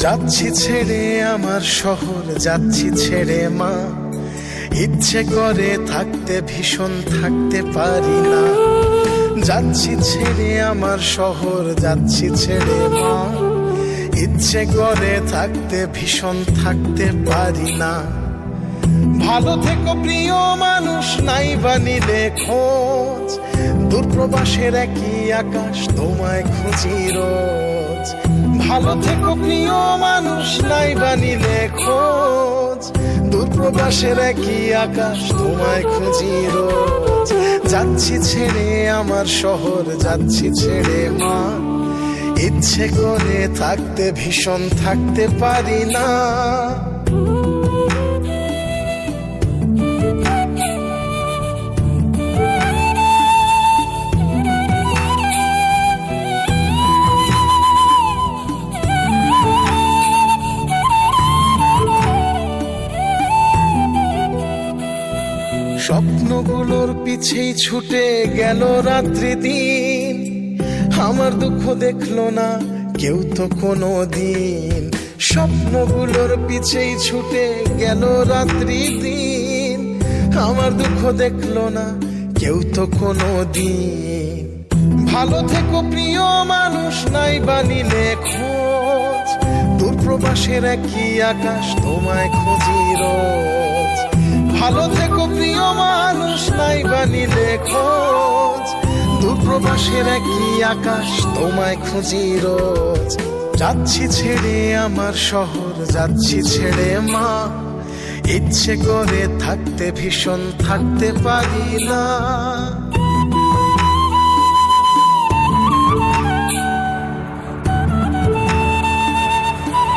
যাচ্ছি ছেড়ে আমার শহর, যাচ্ছি ছেড়ে মা। ইচ্ছে করে থাকতে ভীষণ থাকতে পারি না। যাচ্ছি ছেড়ে আমার শহর, যাচ্ছি ছেড়ে মা। ইচ্ছে করে থাকতে ভীষণ থাকতে পারি না। ভালো থেকো প্রিয় মানুষ, নাই বানিলে খোঁজ। দূরপ্রবাসের একই আকাশ, তোমায় খুঁজি রোজ। ভালো থেকো প্রিয় মানুষ, নাই বানিলে খোঁজ। দূরপ্রবাসের একই আকাশ, তোমায় খুঁজি রোজ। যাচ্ছি ছেড়ে আমার শহর, যাচ্ছি ছেড়ে মা। ইচ্ছে করে থাকতে ভীষণ থাকতে পারি না। স্বপ্নগুলোর পিছেই ছুটে গেল রাত্রি দিন। আমার দুঃখ দেখলো না কেউ তো কোনো দিন। স্বপ্নগুলোর পিছেই ছুটে গেল রাত্রি দিন। আমার দুঃখ দেখলো না কেউ তো কোনো দিন। ভালো থেকো প্রিয় মানুষ, নাই বানিলে খোঁজ। দূরপ্রবাসের একই আকাশ, তোমায় খুঁজি রোজ। ভালো থেকো প্রিয় মানুষ, নাই বানিলে খোঁজ। দূরপ্রবাসের একই আকাশ, তোমায় খুঁজি রোজ। যাচ্ছি ছেড়ে আমার শহর, যাচ্ছি ছেড়ে মা। ইচ্ছে করে থাকতে ভীষণ থাকতে পারি না।